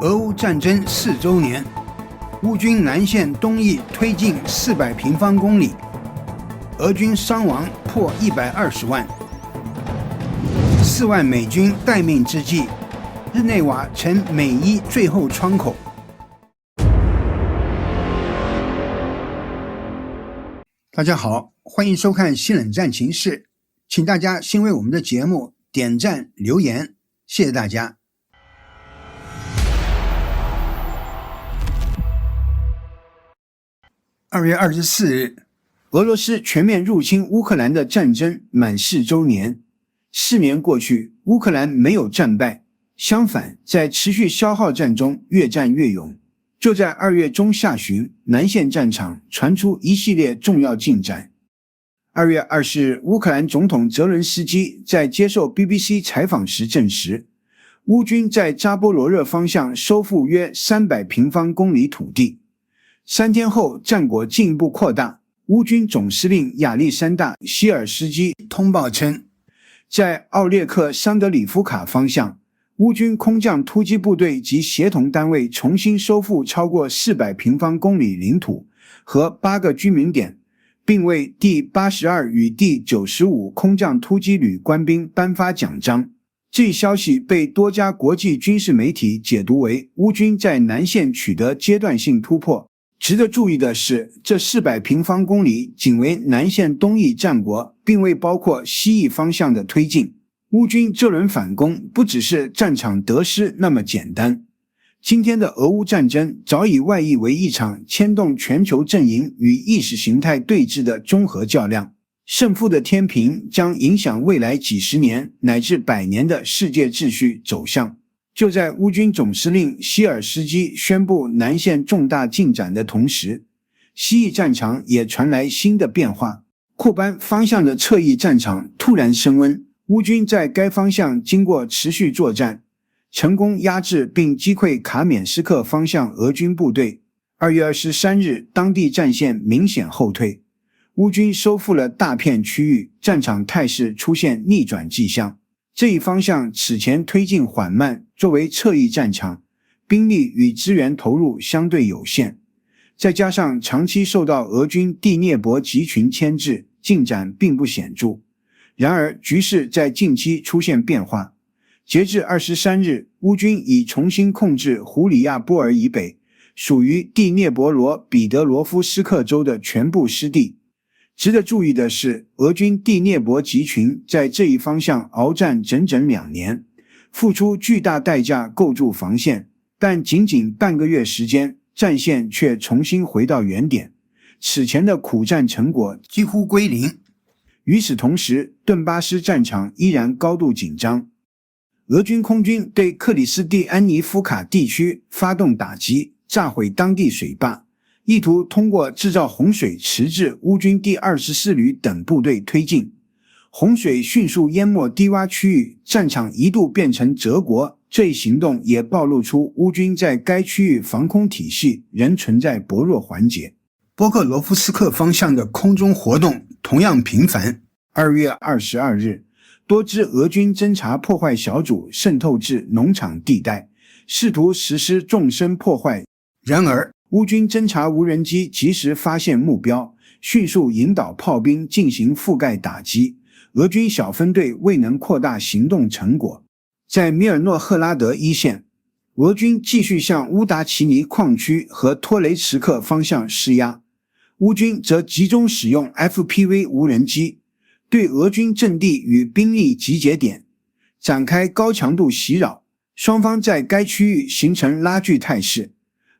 俄乌战争4周年，乌军南线东翼推进400平方公里，俄军伤亡破120万。4万美军待命之际，日内瓦成美伊最后窗口。大家好，欢迎收看新冷战情势，请大家先为我们的节目点赞留言，谢谢大家。2月24日，俄罗斯全面入侵乌克兰的战争满4周年。4年过去，乌克兰没有战败，相反，在持续消耗战中越战越勇。就在2月中下旬，南线战场传出一系列重要进展。2月20日，乌克兰总统泽伦斯基在接受 BBC 采访时证实，乌军在扎波罗热方向收复约300平方公里土地。3天后，战果进一步扩大。乌军总司令亚历山大·希尔斯基通报称，在奥列克桑德里夫卡方向，乌军空降突击部队及协同单位重新收复超过400平方公里领土和8个居民点，并为第82与第95空降突击旅官兵颁发奖章。这一消息被多家国际军事媒体解读为乌军在南线取得阶段性突破。值得注意的是，这400平方公里仅为南线东翼战果，并未包括西翼方向的推进。乌军这轮反攻不只是战场得失那么简单。今天的俄乌战争早已外溢为一场牵动全球阵营与意识形态对峙的综合较量，胜负的天平将影响未来几十年乃至100年的世界秩序走向。就在乌军总司令希尔斯基宣布南线重大进展的同时，西翼战场也传来新的变化。库班方向的侧翼战场突然升温，乌军在该方向经过持续作战，成功压制并击溃卡缅斯克方向俄军部队。2月23日，当地战线明显后退，乌军收复了大片区域，战场态势出现逆转迹象。这一方向此前推进缓慢，作为侧翼战场，兵力与资源投入相对有限，再加上长期受到俄军第聂伯集群牵制，进展并不显著。然而，局势在近期出现变化。截至23日，乌军已重新控制胡里亚波尔以北，属于第聂伯罗彼得罗夫斯克州的全部失地。值得注意的是，俄军第聂伯集群在这一方向鏖战整整2年，付出巨大代价构筑防线，但仅仅半个月时间，战线却重新回到原点，此前的苦战成果几乎归零。与此同时，顿巴斯战场依然高度紧张，俄军空军对克里斯蒂安尼夫卡地区发动打击，炸毁当地水坝，意图通过制造洪水迟滞乌军第24旅等部队推进。洪水迅速淹没低洼区域，战场一度变成泽国。这一行动也暴露出乌军在该区域防空体系仍存在薄弱环节。波克罗夫斯克方向的空中活动同样频繁。2月22日，多支俄军侦察破坏小组渗透至农场地带，试图实施纵深破坏。然而，乌军侦察无人机及时发现目标，迅速引导炮兵进行覆盖打击，俄军小分队未能扩大行动成果。在米尔诺赫拉德一线，俄军继续向乌达奇尼矿区和托雷茨克方向施压，乌军则集中使用 FPV 无人机，对俄军阵地与兵力集结点展开高强度袭扰，双方在该区域形成拉锯态势。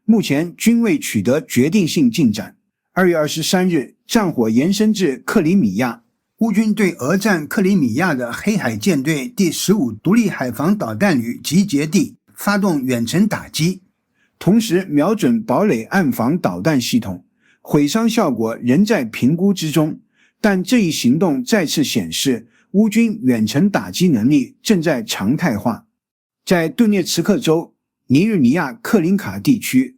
目前均未取得决定性进展。2月23日，战火延伸至克里米亚，乌军对俄占克里米亚的黑海舰队第15独立海防导弹旅集结地发动远程打击，同时瞄准堡垒岸防导弹系统，毁伤效果仍在评估之中。但这一行动再次显示，乌军远程打击能力正在常态化。在顿涅茨克州尼日尼亚克林卡地区，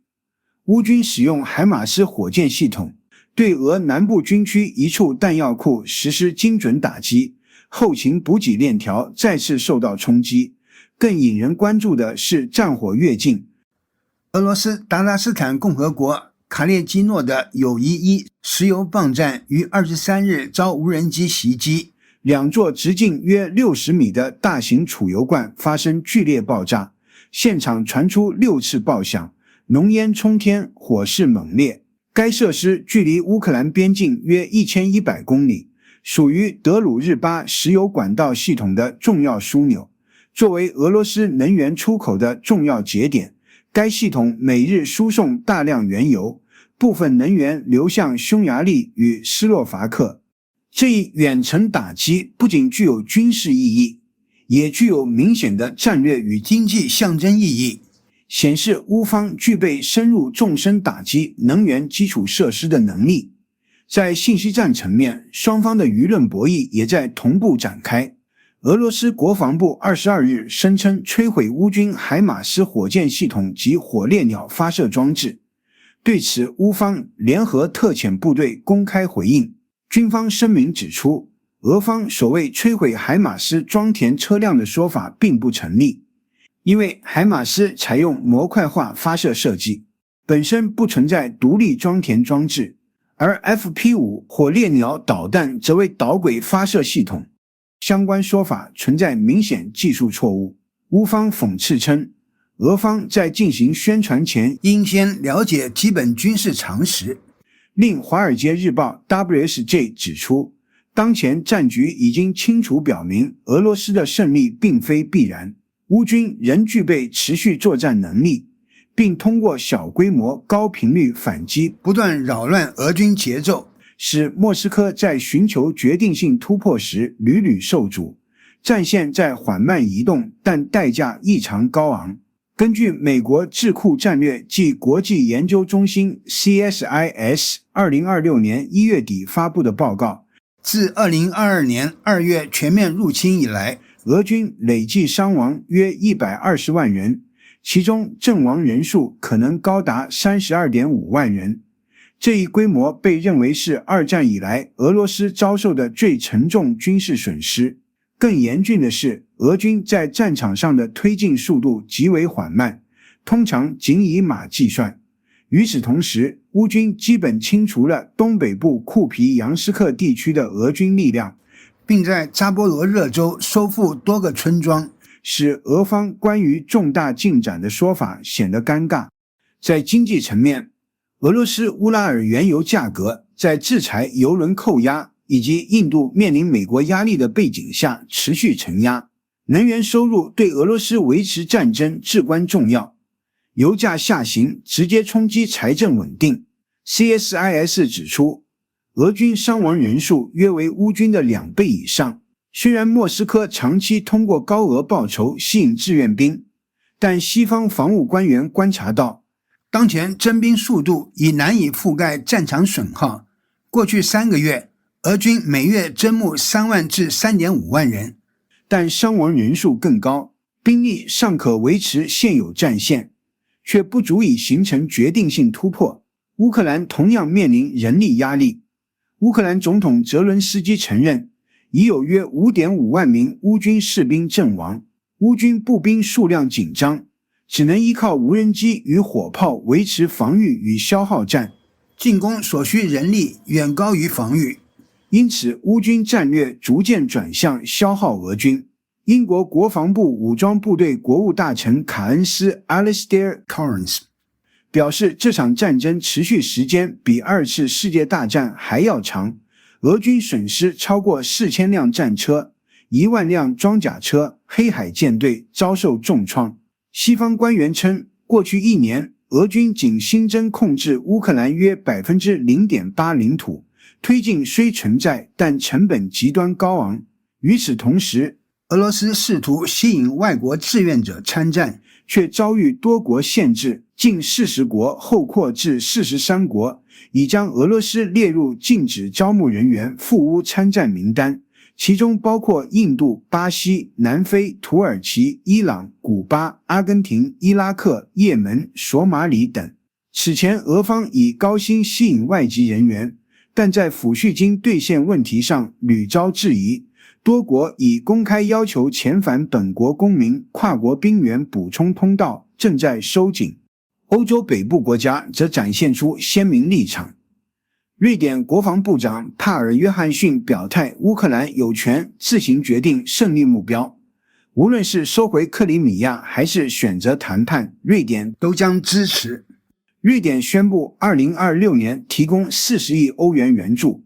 乌军使用海马斯火箭系统对俄南部军区一处弹药库实施精准打击，后勤补给链条再次受到冲击。更引人关注的是，战火越近，俄罗斯达拉斯坦共和国卡列基诺的友谊一石油泵站于23日遭无人机袭击，两座直径约60米的大型储油罐发生剧烈爆炸，现场传出6次爆响，浓烟冲天，火势猛烈。该设施距离乌克兰边境约1100公里，属于德鲁日巴石油管道系统的重要枢纽，作为俄罗斯能源出口的重要节点。该系统每日输送大量原油，部分能源流向匈牙利与斯洛伐克。这一远程打击不仅具有军事意义，也具有明显的战略与经济象征意义，显示乌方具备深入纵深打击能源基础设施的能力。在信息战层面，双方的舆论博弈也在同步展开。俄罗斯国防部22日声称摧毁乌军海马斯火箭系统及火烈鸟发射装置。对此，乌方联合特遣部队公开回应。军方声明指出，俄方所谓摧毁海马斯装填车辆的说法并不成立，因为海马斯采用模块化发射设计，本身不存在独立装填装置，而 FP5 火烈鸟导弹则为导轨发射系统。相关说法存在明显技术错误。乌方讽刺称，俄方在进行宣传前应先了解基本军事常识。另《华尔街日报》WSJ 指出，当前战局已经清楚表明，俄罗斯的胜利并非必然，乌军仍具备持续作战能力，并通过小规模高频率反击不断扰乱俄军节奏，使莫斯科在寻求决定性突破时屡屡受阻，战线在缓慢移动，但代价异常高昂。根据美国智库战略暨国际研究中心 CSIS 2026年1月底发布的报告，自2022年2月全面入侵以来，俄军累计伤亡约120万人，其中阵亡人数可能高达 32.5 万人。这一规模被认为是二战以来俄罗斯遭受的最沉重军事损失。更严峻的是，俄军在战场上的推进速度极为缓慢，通常仅以马计算。与此同时，乌军基本清除了东北部库皮扬斯克地区的俄军力量，并在扎波罗热州收复多个村庄，使俄方关于重大进展的说法显得尴尬。在经济层面，俄罗斯乌拉尔原油价格在制裁、油轮扣押以及印度面临美国压力的背景下持续承压，能源收入对俄罗斯维持战争至关重要。油价下行直接冲击财政稳定。CSIS 指出，俄军伤亡人数约为乌军的2倍以上。虽然莫斯科长期通过高额报酬吸引志愿兵，但西方防务官员观察到，当前征兵速度已难以覆盖战场损耗。过去3个月，俄军每月征募3万至 3.5 万人，但伤亡人数更高，兵力尚可维持现有战线，却不足以形成决定性突破。乌克兰同样面临人力压力。乌克兰总统泽伦斯基承认，已有约 5.5 万名乌军士兵阵亡，乌军步兵数量紧张，只能依靠无人机与火炮维持防御与消耗战，进攻所需人力远高于防御。因此，乌军战略逐渐转向消耗俄军。英国国防部武装部队国务大臣卡恩斯 Alistair Cairns 表示，这场战争持续时间比2次世界大战还要长，俄军损失超过4000辆战车，1万辆装甲车，黑海舰队遭受重创。西方官员称，过去1年，俄军仅新增控制乌克兰约 0.8% 领土，推进虽存在，但成本极端高昂。与此同时，俄罗斯试图吸引外国志愿者参战，却遭遇多国限制，近40国后扩至43国，已将俄罗斯列入禁止招募人员赴乌参战名单，其中包括印度、巴西、南非、土耳其、伊朗、古巴、阿根廷、伊拉克、也门、索马里等。此前，俄方以高薪吸引外籍人员，但在抚恤金兑现问题上屡遭质疑。多国已公开要求遣返本国公民跨国兵员补充通道正在收紧。欧洲北部国家则展现出鲜明立场。瑞典国防部长帕尔约翰逊表态，乌克兰有权自行决定胜利目标，无论是收回克里米亚还是选择谈判，瑞典都将支持。瑞典宣布2026年提供40亿欧元援助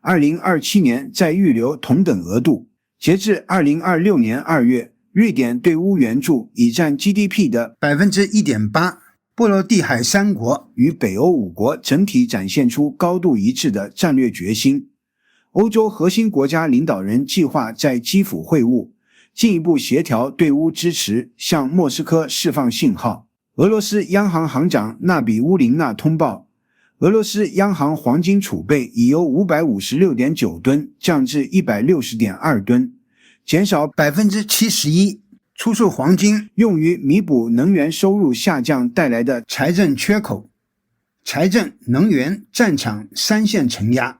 ，2027年再预留同等额度。截至2026年2月，瑞典对乌援助已占 GDP 的 1.8%。波罗的海3国与北欧5国整体展现出高度一致的战略决心。欧洲核心国家领导人计划在基辅会晤，进一步协调对乌支持，向莫斯科释放信号。俄罗斯央行行长纳比乌林娜通报，俄罗斯央行黄金储备已由 556.9 吨降至 160.2 吨，减少 71%。出售黄金用于弥补能源收入下降带来的财政缺口。财政、能源、战场三线承压。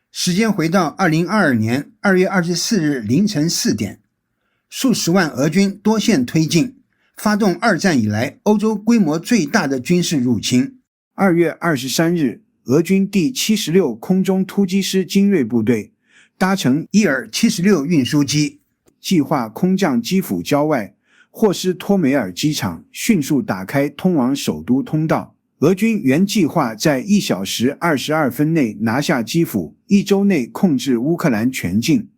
时间回到2022年2月24日凌晨4点，数十万俄军多线推进，发动二战以来欧洲规模最大的军事入侵。2月23日，俄军第76空中突击师精锐部队搭乘伊尔76运输机，计划空降基辅郊外霍斯托梅尔机场，迅速打开通往首都通道。俄军原计划在1小时22分内拿下基辅，1周内控制乌克兰全境，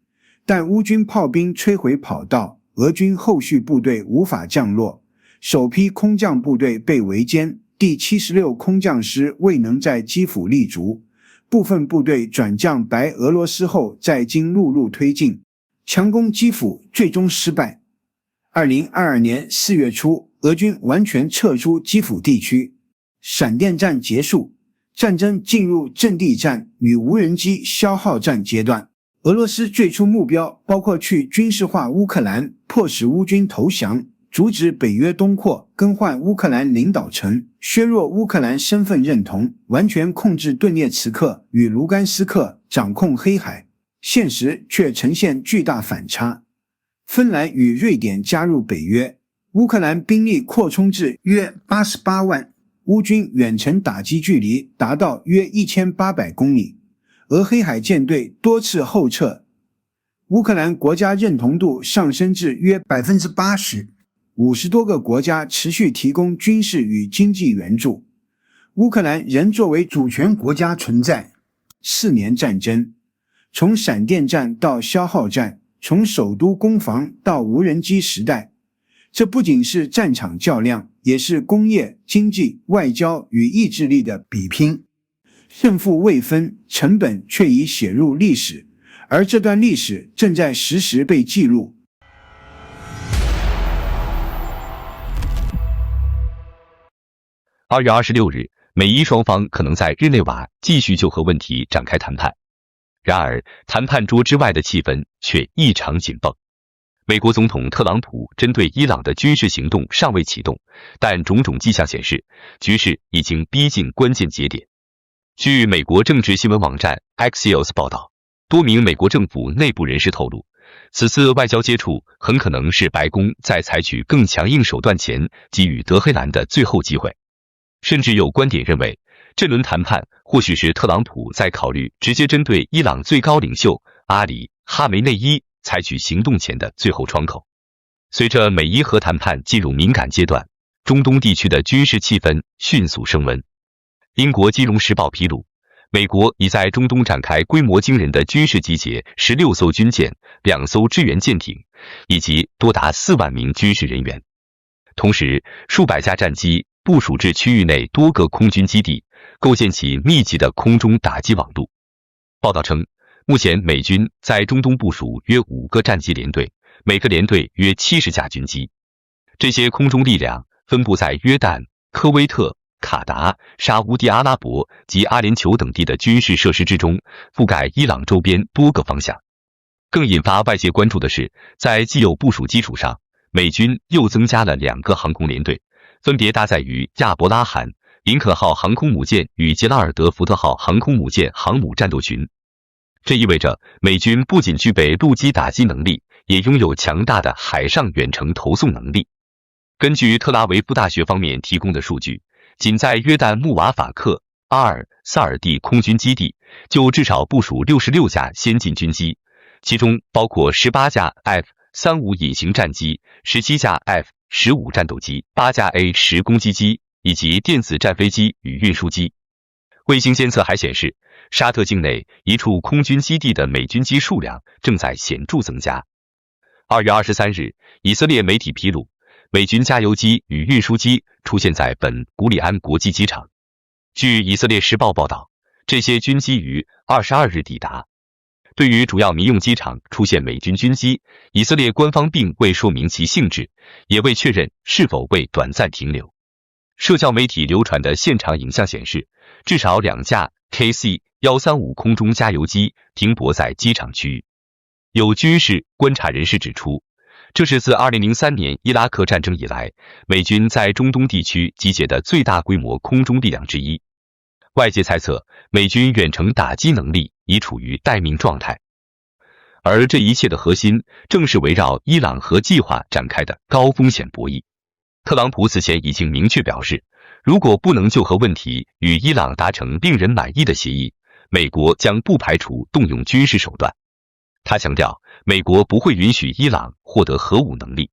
但乌军炮兵摧毁跑道，俄军后续部队无法降落，首批空降部队被围歼，第76空降师未能在基辅立足，部分部队转降白俄罗斯后再经陆路推进，强攻基辅最终失败。2022年4月初，俄军完全撤出基辅地区，闪电战结束，战争进入阵地战与无人机消耗战阶段。俄罗斯最初目标包括去军事化乌克兰，迫使乌军投降，阻止北约东扩，更换乌克兰领导层，削弱乌克兰身份认同，完全控制顿涅茨克与卢甘斯克，掌控黑海。现实却呈现巨大反差。芬兰与瑞典加入北约，乌克兰兵力扩充至约88万，乌军远程打击距离达到约1800公里，俄黑海舰队多次后撤，乌克兰国家认同度上升至约 80%，50多个国家持续提供军事与经济援助，乌克兰仍作为主权国家存在。4年战争，从闪电战到消耗战，从首都攻防到无人机时代，这不仅是战场较量，也是工业、经济、外交与意志力的比拼。胜负未分，成本却已写入历史，而这段历史正在实时被记录。2月26日，美伊双方可能在日内瓦继续就核问题展开谈判。然而，谈判桌之外的气氛却异常紧绷。美国总统特朗普针对伊朗的军事行动尚未启动，但种种迹象显示，局势已经逼近关键节点。据美国政治新闻网站 Axios 报道，多名美国政府内部人士透露，此次外交接触很可能是白宫在采取更强硬手段前给予德黑兰的最后机会。甚至有观点认为，这轮谈判或许是特朗普在考虑直接针对伊朗最高领袖阿里·哈梅内伊采取行动前的最后窗口。随着美伊核谈判进入敏感阶段，中东地区的军事气氛迅速升温。英国金融时报披露，美国已在中东展开规模惊人的军事集结，16艘军舰、2艘支援舰艇，以及多达4万名军事人员。同时，数百架战机部署至区域内多个空军基地，构建起密集的空中打击网路。报道称，目前美军在中东部署约5个战机联队，每个联队约70架军机。这些空中力量分布在约旦、科威特、卡达、沙乌地阿拉伯及阿联酋等地的军事设施之中，覆盖伊朗周边多个方向。更引发外界关注的是，在既有部署基础上，美军又增加了2个航空联队，分别搭载于亚伯拉罕·林肯号航空母舰与杰拉尔德·福特号航空母舰航母战斗群。这意味着美军不仅具备陆基打击能力，也拥有强大的海上远程投送能力。根据特拉维夫大学方面提供的数据，仅在约旦穆瓦法克、阿尔萨尔蒂空军基地就至少部署66架先进军机，其中包括18架 F-35隐形战机、17架 F-15战斗机、8架 A-10攻击机以及电子战飞机与运输机。卫星监测还显示，沙特境内一处空军基地的美军机数量正在显著增加。2月23日，以色列媒体披露，美军加油机与运输机出现在本古里安国际机场。据以色列时报报道，这些军机于22日抵达。对于主要民用机场出现美军军机，以色列官方并未说明其性质，也未确认是否为短暂停留。社交媒体流传的现场影像显示，至少2架 KC-135空中加油机停泊在机场区域。有军事观察人士指出，这是自2003年伊拉克战争以来，美军在中东地区集结的最大规模空中力量之一。外界猜测，美军远程打击能力已处于待命状态。而这一切的核心，正是围绕伊朗核计划展开的高风险博弈。特朗普此前已经明确表示，如果不能就核问题与伊朗达成令人满意的协议，美国将不排除动用军事手段。他强调，美国不会允许伊朗获得核武能力。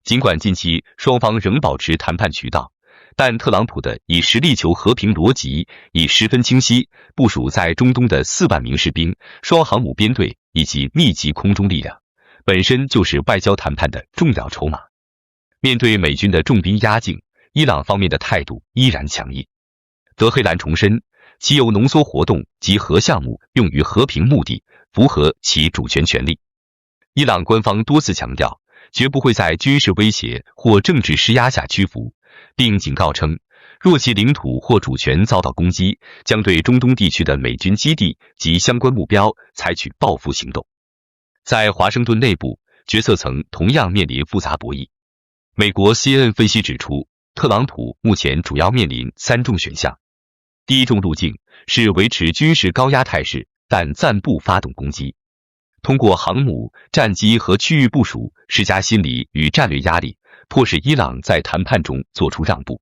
尽管近期双方仍保持谈判渠道，但特朗普的以实力求和平逻辑已十分清晰，部署在中东的4万名士兵、双航母编队以及密集空中力量，本身就是外交谈判的重要筹码。面对美军的重兵压境，伊朗方面的态度依然强硬。德黑兰重申，其有浓缩活动及核项目用于和平目的，符合其主权权利。伊朗官方多次强调，绝不会在军事威胁或政治施压下屈服，并警告称，若其领土或主权遭到攻击，将对中东地区的美军基地及相关目标采取报复行动。在华盛顿内部，决策层同样面临复杂博弈。美国 CNN 分析指出，特朗普目前主要面临3种选项。第一种路径是维持军事高压态势，但暂不发动攻击，通过航母、战机和区域部署施加心理与战略压力，迫使伊朗在谈判中做出让步。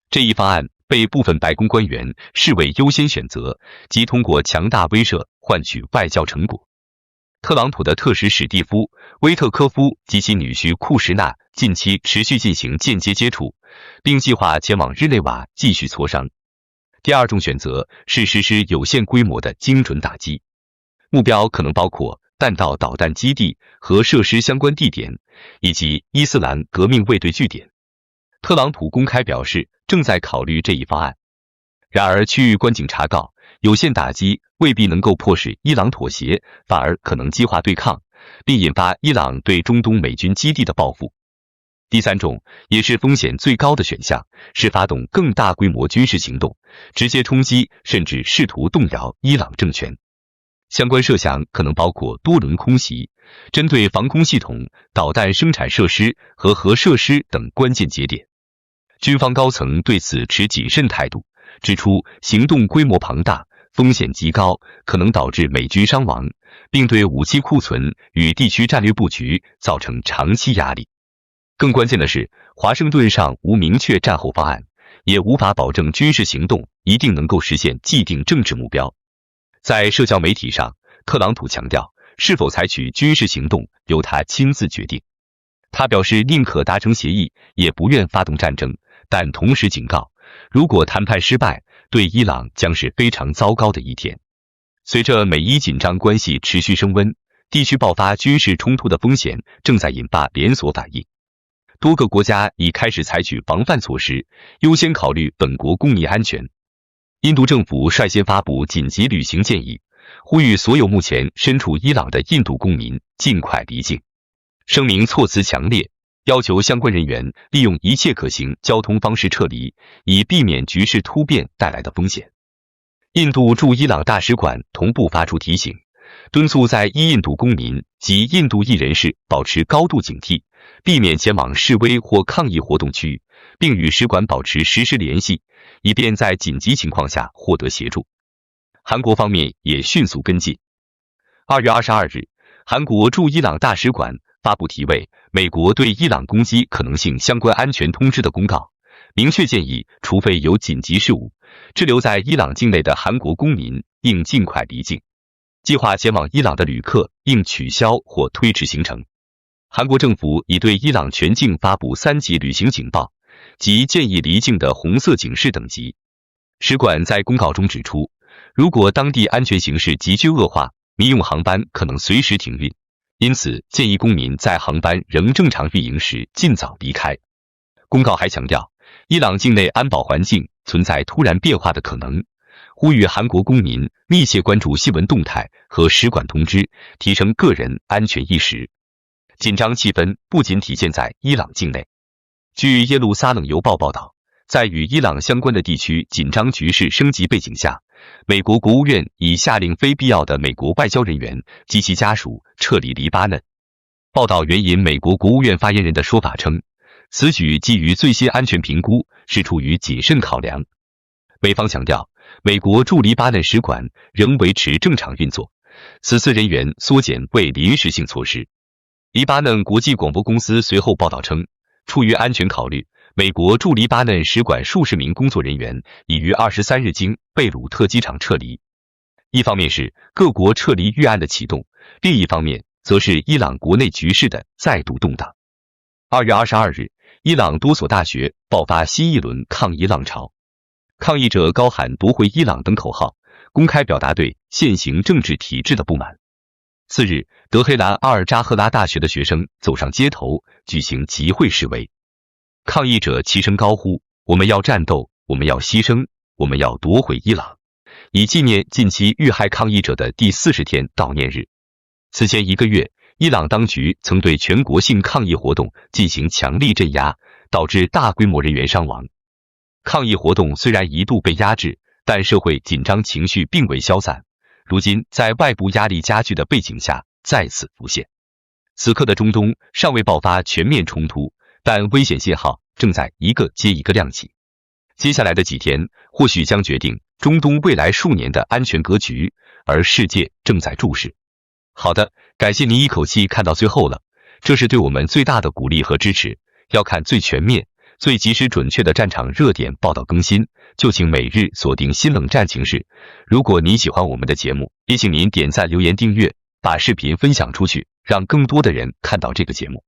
这一方案被部分白宫官员视为优先选择，即通过强大威慑换取外交成果。特朗普的特使史蒂夫·威特科夫及其女婿库什纳近期持续进行间接接触，并计划前往日内瓦继续磋商。第二种选择是实施有限规模的精准打击，目标可能包括弹道导弹基地和设施相关地点，以及伊斯兰革命卫队据点。特朗普公开表示正在考虑这一方案。然而，区域观警察告，有限打击未必能够迫使伊朗妥协，反而可能激化对抗，并引发伊朗对中东美军基地的报复。第三种，也是风险最高的选项，是发动更大规模军事行动，直接冲击甚至试图动摇伊朗政权。相关设想可能包括多轮空袭，针对防空系统、导弹生产设施和核设施等关键节点。军方高层对此持谨慎态度，指出行动规模庞大，风险极高，可能导致美军伤亡，并对武器库存与地区战略布局造成长期压力。更关键的是，华盛顿尚无明确战后方案，也无法保证军事行动一定能够实现既定政治目标。在社交媒体上，特朗普强调，是否采取军事行动由他亲自决定。他表示宁可达成协议，也不愿发动战争，但同时警告，如果谈判失败，对伊朗将是非常糟糕的一天。随着美伊紧张关系持续升温，地区爆发军事冲突的风险正在引发连锁反应。多个国家已开始采取防范措施，优先考虑本国公民安全。印度政府率先发布紧急旅行建议，呼吁所有目前身处伊朗的印度公民尽快离境。声明措辞强烈，要求相关人员利用一切可行交通方式撤离，以避免局势突变带来的风险。印度驻伊朗大使馆同步发出提醒，敦促在伊印度公民及印度裔人士保持高度警惕，避免前往示威或抗议活动区域，并与使馆保持实时联系，以便在紧急情况下获得协助。韩国方面也迅速跟进。2月22日，韩国驻伊朗大使馆发布题为《美国对伊朗攻击可能性相关安全通知》的公告，明确建议，除非有紧急事务，滞留在伊朗境内的韩国公民应尽快离境。计划前往伊朗的旅客应取消或推迟行程。韩国政府已对伊朗全境发布3级旅行警报及建议离境的红色警示等级。使馆在公告中指出，如果当地安全形势急剧恶化，民用航班可能随时停运，因此建议公民在航班仍正常运营时尽早离开。公告还强调，伊朗境内安保环境存在突然变化的可能，呼吁韩国公民密切关注新闻动态和使馆通知，提升个人安全意识。紧张气氛不仅体现在伊朗境内。据耶路撒冷邮报报道，在与伊朗相关的地区紧张局势升级背景下，美国国务院已下令非必要的美国外交人员及其家属撤离黎巴嫩。报道援引美国国务院发言人的说法称，此举基于最新安全评估，是出于谨慎考量。美方强调，美国驻黎巴嫩使馆仍维持正常运作，此次人员缩减为临时性措施。黎巴嫩国际广播公司随后报道称，出于安全考虑，美国驻黎巴嫩使馆数十名工作人员已于23日经贝鲁特机场撤离。一方面是各国撤离预案的启动，另一方面则是伊朗国内局势的再度动荡。2月22日，伊朗多所大学爆发新一轮抗议浪潮，抗议者高喊夺回伊朗等口号，公开表达对现行政治体制的不满。次日，德黑兰阿尔扎赫拉大学的学生走上街头举行集会示威，抗议者齐声高呼：我们要战斗，我们要牺牲，我们要夺回伊朗，以纪念近期遇害抗议者的第40天悼念日。此前1个月，伊朗当局曾对全国性抗议活动进行强力镇压，导致大规模人员伤亡。抗议活动虽然一度被压制，但社会紧张情绪并未消散，如今在外部压力加剧的背景下再次浮现。此刻的中东尚未爆发全面冲突，但危险信号正在一个接一个亮起。接下来的几天或许将决定中东未来数年的安全格局，而世界正在注视。好的，感谢您一口气看到最后了，这是对我们最大的鼓励和支持。要看最全面、最及时准确的战场热点报道更新，就请每日锁定新冷战情势。如果您喜欢我们的节目，也请您点赞、留言、订阅，把视频分享出去，让更多的人看到这个节目。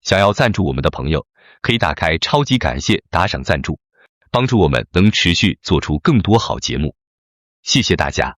想要赞助我们的朋友，可以打开超级感谢打赏赞助，帮助我们能持续做出更多好节目。谢谢大家。